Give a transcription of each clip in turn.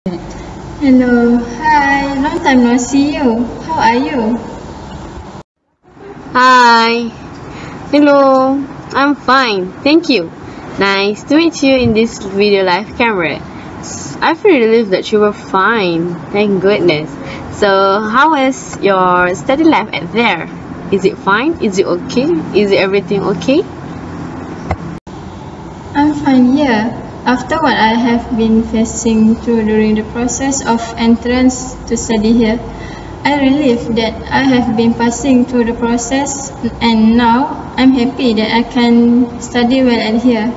Hello, hi, long time no see you. How are you? Hi. Hello. I'm fine. Thank you. Nice to meet you in this video live camera. I feel relieved that you were fine. Thank goodness. So, how is your study life at there? Is it fine? Is it okay? Is everything okay? I'm fine here. After what I have been facing through during the process of entrance to study here, I relieve that I have been passing through the process and now I'm happy that I can study well at here.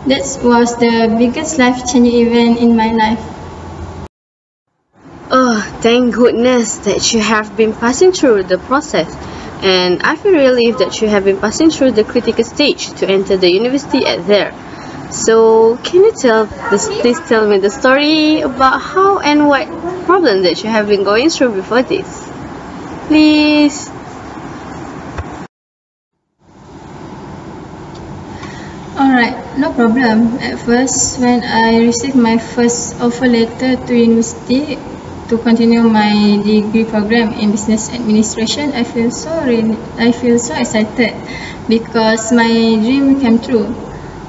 That was the biggest life-changing event in my life. Oh, thank goodness that you have been passing through the process. And I feel relieved that you have been passing through the critical stage to enter the university at there. So, can you please tell me the story about how and what problem that you have been going through before this? Please. Alright, no problem. At first, when I received my first offer letter to university to continue my degree program in business administration, I feel so excited because my dream came true.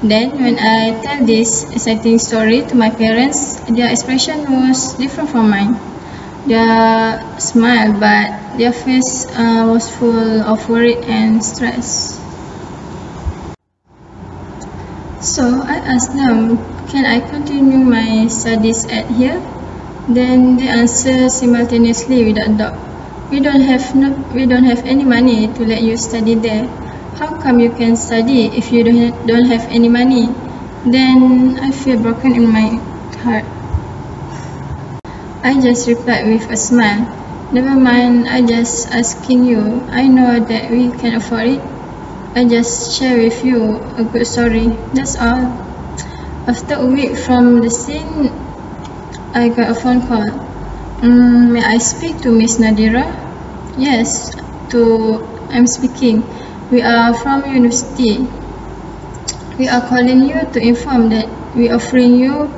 Then, when I tell this exciting story to my parents, their expression was different from mine. They smiled, but their face was full of worry and stress. So I asked them, can I continue my studies at here? Then they answered simultaneously without doubt. We don't have any money to let you study there. How come you can study if you don't have any money? Then I feel broken in my heart. I just replied with a smile. Never mind, I just asking you. I know that we can afford it. I just share with you a good story. That's all. After a week from the scene, I got a phone call. May I speak to Miss Nadira? Yes, I'm speaking. We are from university. We are calling you to inform that we are offering you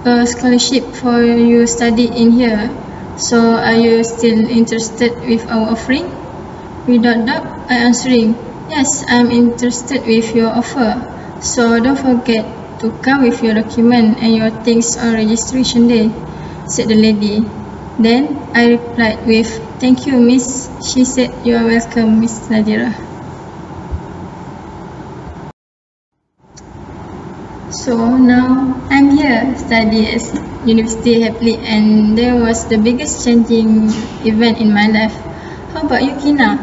a scholarship for you study in here. So are you still interested with our offering? Without doubt, I answering. Yes, I'm interested with your offer. So don't forget to come with your document and your things on registration day, said the lady. Then I replied with, thank you, miss. She said, you are welcome, Miss Nadira. So now I'm here, study at university happily, and there was the biggest changing event in my life. How about you, Kina?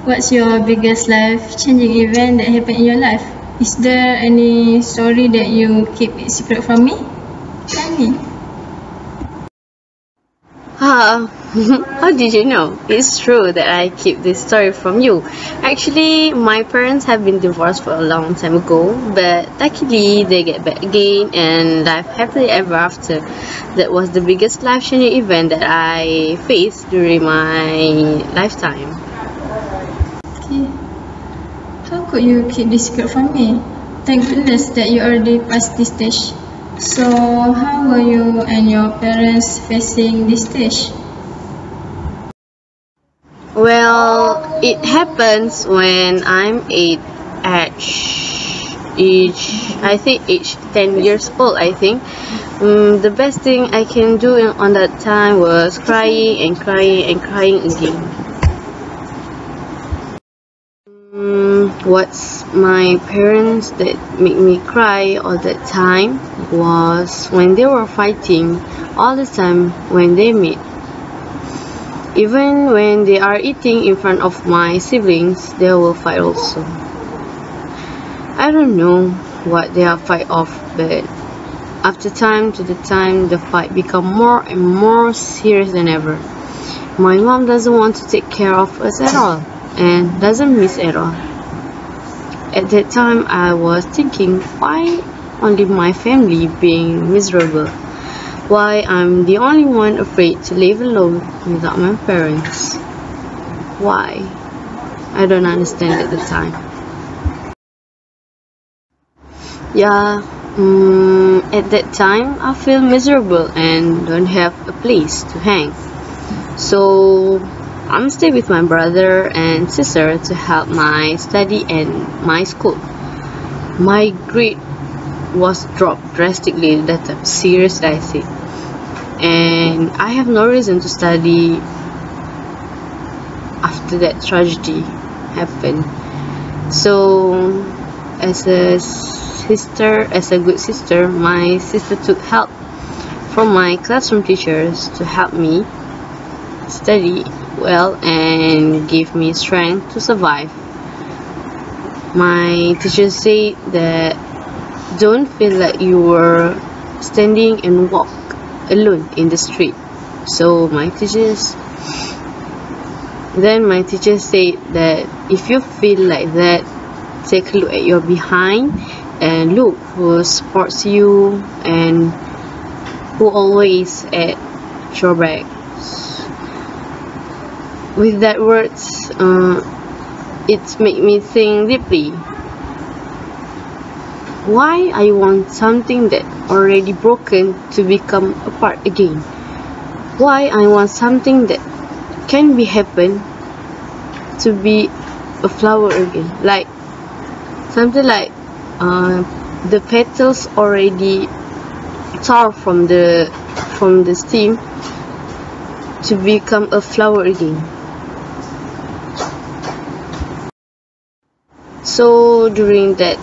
What's your biggest life-changing event that happened in your life? Is there any story that you keep it secret from me? Tell me. How did you know? It's true that I keep this story from you. Actually, my parents have been divorced for a long time ago, but luckily they get back again and live happily ever after. That was the biggest life-changing event that I faced during my lifetime. Okay. How could you keep this secret from me? Thank goodness that you already passed this stage. So, how were you and your parents facing this stage? Well, it happens when I'm age 10 years old, I think. The best thing I can do on that time was crying and crying and crying again. What's my parents that made me cry all that time was when they were fighting all the time when they meet. Even when they are eating in front of my siblings, they will fight also. I don't know what they are fight of, but after time to the time, the fight become more and more serious than ever. My mom doesn't want to take care of us at all and doesn't miss at all. At that time, I was thinking, why only my family being miserable? Why I'm the only one afraid to live alone without my parents? Why? I don't understand at the time. Yeah, At that time, I feel miserable and don't have a place to hang. So I'm stay with my brother and sister to help my study and my school. My grade was dropped drastically that time, seriously I say. And I have no reason to study after that tragedy happened. So as a good sister, my sister took help from my classroom teachers to help me study well and give me strength to survive. My teachers say that don't feel like you were standing and walk alone in the street. So my teachers say that if you feel like that, take a look at your behind and look who supports you and who always at your back. With that words, it made me think deeply. Why I want something that already broken to become apart again? Why I want something that can be happen to be a flower again? Like something like the petals already tore from the stem to become a flower again. So during that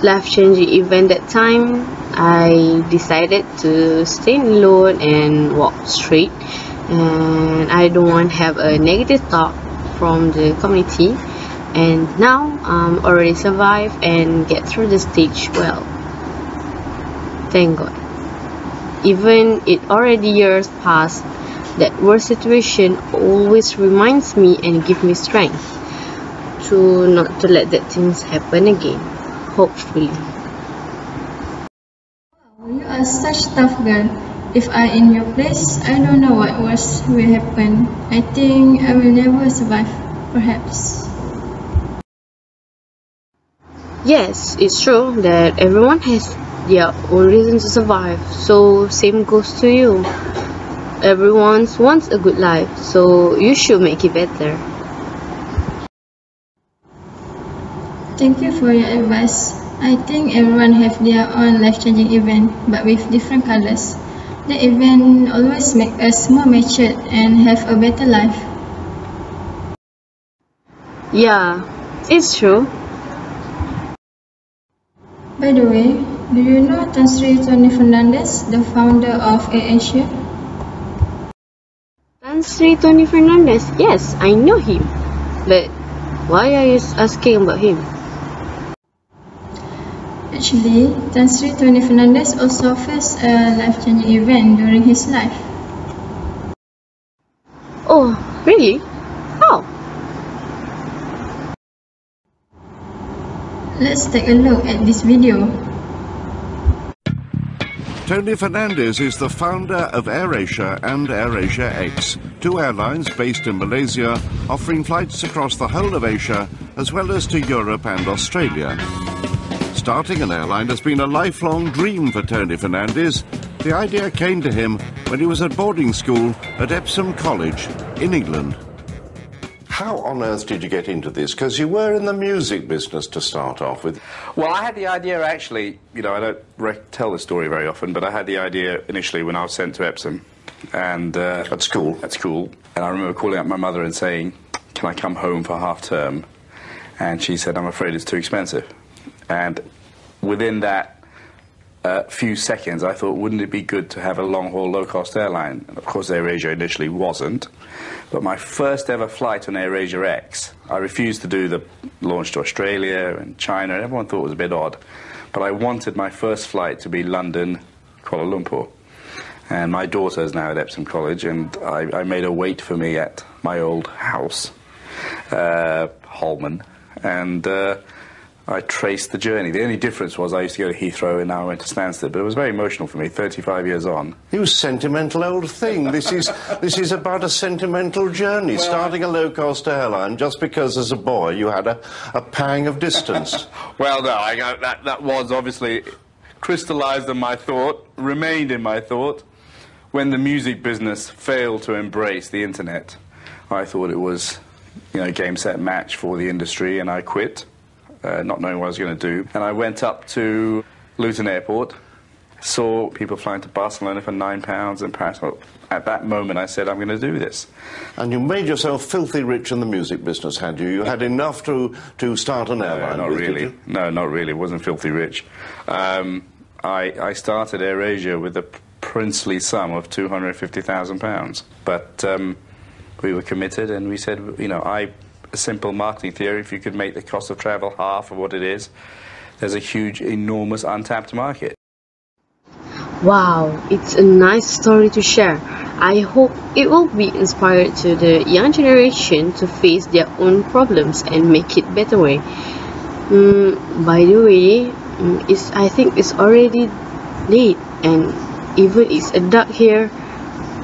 life-changing event that time, I decided to stay alone and walk straight, and I don't want to have a negative thought from the community. And now I'm already survived and get through the stage well. Thank God. Even it already years past, that worst situation always reminds me and give me strength to not to let that things happen again. Hopefully. You are such tough girl. If I in your place, I don't know what worse will happen. I think I will never survive, perhaps. Yes, it's true that everyone has their own reason to survive. So same goes to you. Everyone wants a good life, so you should make it better. Thank you for your advice. I think everyone have their own life-changing event, but with different colors. The event always make us more matured and have a better life. Yeah, it's true. By the way, do you know Tan Sri Tony Fernandez, the founder of AirAsia? Tan Sri Tony Fernandez, yes, I know him. But why are you asking about him? Actually, Tan Sri Tony Fernandez also faced a life-changing event during his life. Oh, really? How? Let's take a look at this video. Tony Fernandez is the founder of AirAsia and AirAsia X, two airlines based in Malaysia offering flights across the whole of Asia as well as to Europe and Australia. Starting an airline has been a lifelong dream for Tony Fernandez. The idea came to him when he was at boarding school at Epsom College in England. How on earth did you get into this? Because you were in the music business to start off with. Well, I had the idea actually, you know, I don't tell the story very often, but I had the idea initially when I was sent to Epsom. And At school? At school. And I remember calling up my mother and saying, can I come home for half term? And she said, I'm afraid it's too expensive. And within that few seconds, I thought, wouldn't it be good to have a long-haul low-cost airline? And of course, AirAsia initially wasn't. But my first ever flight on AirAsia X, I refused to do the launch to Australia and China, and everyone thought it was a bit odd. But I wanted my first flight to be London, Kuala Lumpur. And my daughter is now at Epsom College, and I made her wait for me at my old house, Holman, and I traced the journey. The only difference was I used to go to Heathrow and now I went to Stansted, but it was very emotional for me, 35 years on. You sentimental old thing. This is about a sentimental journey, starting a low-cost airline just because as a boy you had a pang of distance. Well, no, that was obviously crystallized in my thought, remained in my thought, when the music business failed to embrace the internet. I thought it was, game, set, match for the industry, and I quit, not knowing what I was going to do. And I went up to Luton Airport, saw people flying to Barcelona for £9 and Paris. At that moment, I said, I'm going to do this. And you made yourself filthy rich in the music business, had you? You had enough to start an airline? Not really. No, not really. It wasn't filthy rich. I started AirAsia with a princely sum of £250,000. But we were committed, and we said, a simple marketing theory, if you could make the cost of travel half of what it is, there's a huge, enormous untapped market. Wow, it's a nice story to share. I hope it will be inspired to the young generation to face their own problems and make it better way. By the way, I think it's already late, and even it's dark here.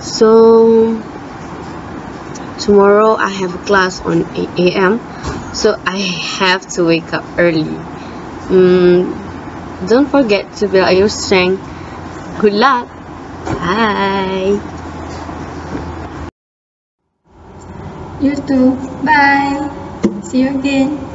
So tomorrow I have a class on 8 AM, so I have to wake up early. Don't forget to build your strength. Good luck. Bye. You too. Bye. See you again.